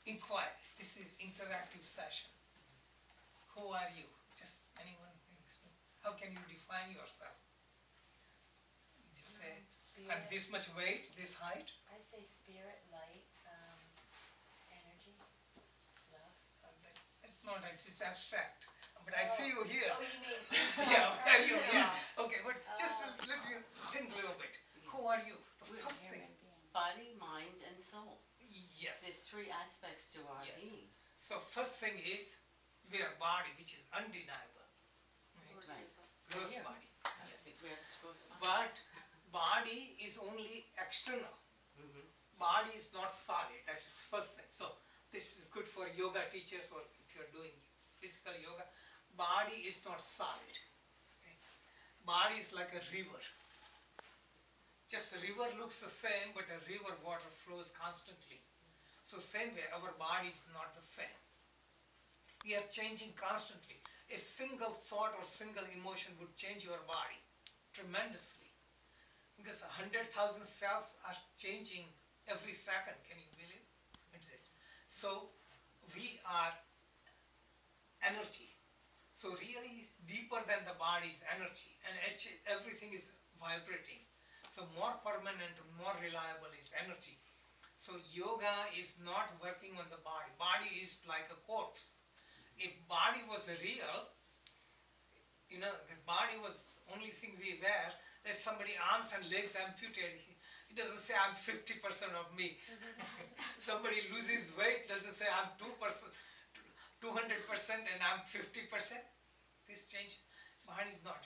inquire. This is interactive session. Who are you? Just anyone? How can you define yourself? You say, Spirit. I'm this much weight, this height. I say spirit, light, energy, love. No, that's just abstract. But I see you here. Oh, you mean? Yeah, where are you here? personal. Okay, but just let me think a little bit. Who are you? The first thing. Body, mind, and soul. Yes. There's three aspects to our Yes. being. So first thing is we are body, which is undeniable. Right. Gross Yeah. body. Yes. We have this gross mind. But body is only external. Mhm. Body is not solid. That is first thing. So this is good for yoga teachers or if you are doing physical yoga. Body is not solid. Okay? Body is like a river. Just a river looks the same, but a river water flows constantly. So same way, our body is not the same. We are changing constantly. A single thought or single emotion would change your body tremendously. Because 100,000 cells are changing every second. Can you believe it? So we are energy. So really deeper than the body is energy, and everything is vibrating. So more permanent, more reliable is energy. So yoga is not working on the body. Body is like a corpse. If body was real, the body was only thing we wear. There's somebody arms and legs amputated. It doesn't say I'm 50% of me. Somebody loses weight, doesn't say I'm 2%, 200% and I'm 50%. This changes. Body is not.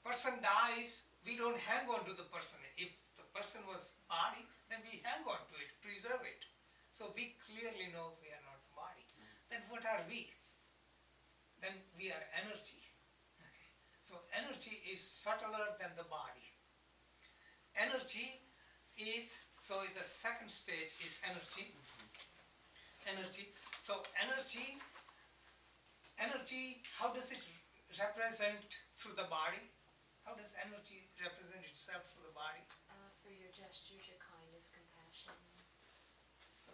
Person dies, we don't hang on to the person. If the person was body, then we hang on to it, preserve it. So we clearly know we are not the body. Then what are we? Then we are energy. Okay. So energy is subtler than the body. Energy is, so the second stage is energy. Energy. So energy, how does it represent through the body? How does energy represent itself through the body? Through your gestures, your kindness, compassion.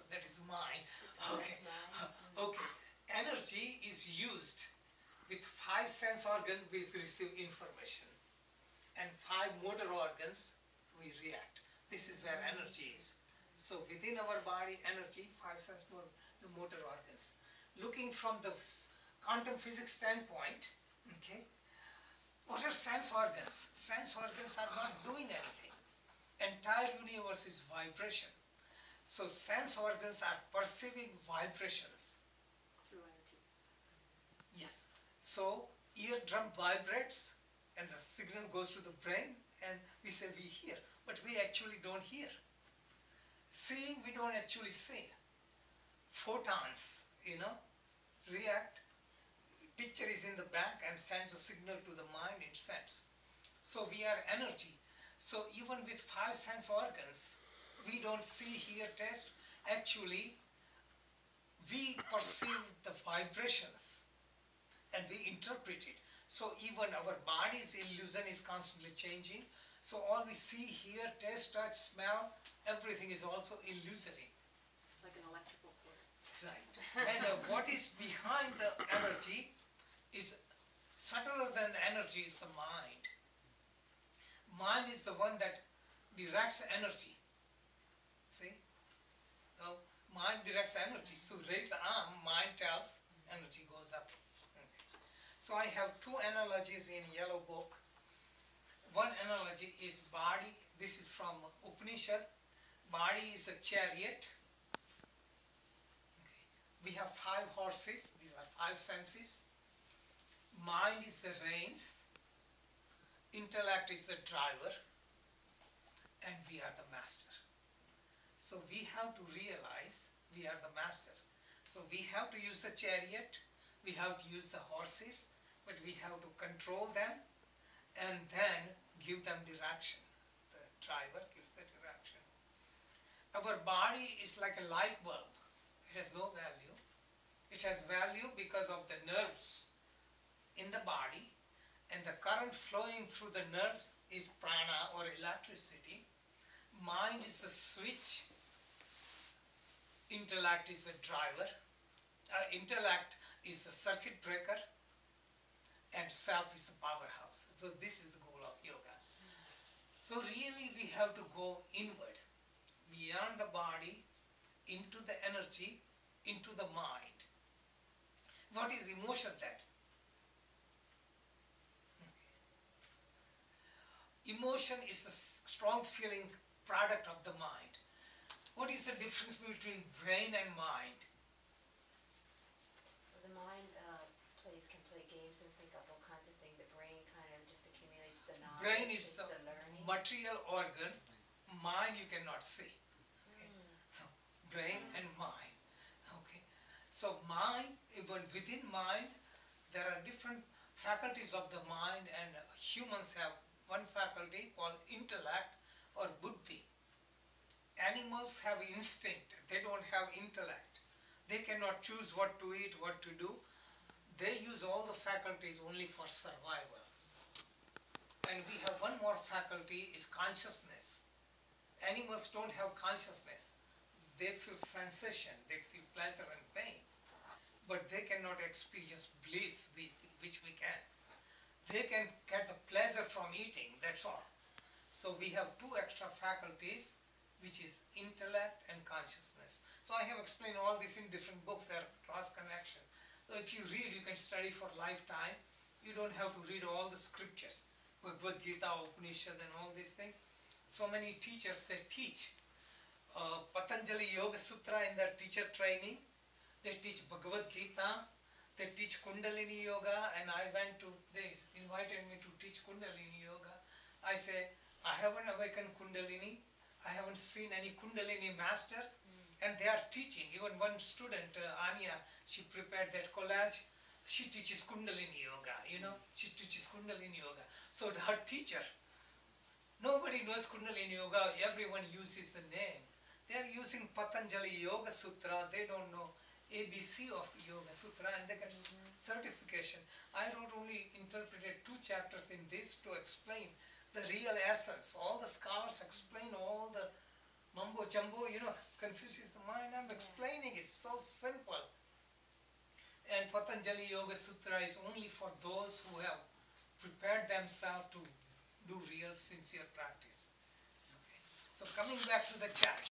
That is mine. Okay. That's mine. Okay. Energy is used with 5 sense organs we receive information, and 5 motor organs we react. This is where energy is. So within our body, energy, 5 sense motor organs. Looking from the quantum physics standpoint, okay, what are sense organs? Sense organs are not doing anything. Entire universe is vibration. So sense organs are perceiving vibrations. Through energy. Yes. So eardrum vibrates and the signal goes to the brain and we say we hear. But we actually don't hear. Seeing, we don't actually see. Photons, react. Picture is in the back and sends a signal to the mind, it sends. So we are energy. So even with 5 sense organs, we don't see, hear, taste. Actually, we perceive the vibrations and we interpret it. So even our body's illusion is constantly changing. So all we see, hear, taste, touch, smell, everything is also illusory. Like an electrical cord. Right. And what is behind the energy is subtler than the energy is the mind. Mind is the one that directs energy. See? So mind directs energy. So raise the arm, mind tells, energy goes up. Okay. So I have 2 analogies in yellow book. One analogy is body. This is from Upanishad. Body is a chariot. Okay. We have 5 horses. These are 5 senses. Mind is the reins. Intellect is the driver. And we are the master. So we have to realize we are the master. So we have to use the chariot. We have to use the horses. But we have to control them and then give them direction. The driver gives the direction. Our body is like a light bulb. It has no value. It has value because of the nerves in the body, and the current flowing through the nerves is prana or electricity. Mind is a switch intellect is the driver, intellect is the circuit breaker, and self is the powerhouse. So this is the goal of yoga. So really we have to go inward, beyond the body, into the energy, into the mind. What is emotion then? Emotion is a strong feeling product of the mind. What is the difference between brain and mind? The mind can play games and think up all kinds of things. The brain kind of just accumulates the knowledge. Brain is it's the learning. material organ, mind you cannot see. Okay. So brain and mind. Okay. So mind, even within mind, there are different faculties of the mind, and humans have one faculty called intellect or buddhi. Animals have instinct, they don't have intellect. They cannot choose what to eat, what to do. They use all the faculties only for survival. And we have one more faculty, is consciousness. Animals don't have consciousness. They feel sensation, they feel pleasure and pain. But they cannot experience bliss, which we can. They can get the pleasure from eating, that's all. So we have two extra faculties, which is intellect and consciousness. So I have explained all this in different books, there are cross connection. So if you read, you can study for lifetime. You don't have to read all the scriptures, Bhagavad Gita, Upanishad and all these things. So many teachers, they teach Patanjali Yoga Sutra in their teacher training. They teach Bhagavad Gita, they teach Kundalini Yoga, and they invited me to teach Kundalini Yoga. I say, I haven't awakened Kundalini, I haven't seen any Kundalini master, and they are teaching. Even one student, Anya, she prepared that collage, she teaches Kundalini Yoga, she teaches Kundalini Yoga. So her teacher, nobody knows Kundalini Yoga, everyone uses the name. They are using Patanjali Yoga Sutra, they don't know ABC of Yoga Sutra, and they get certification. I interpreted 2 chapters in this to explain the real essence. All the scholars explain all the mumbo jumbo, confuses the mind. I'm explaining, it's so simple. And Patanjali Yoga Sutra is only for those who have prepared themselves to do real sincere practice. Okay. So coming back to the chat.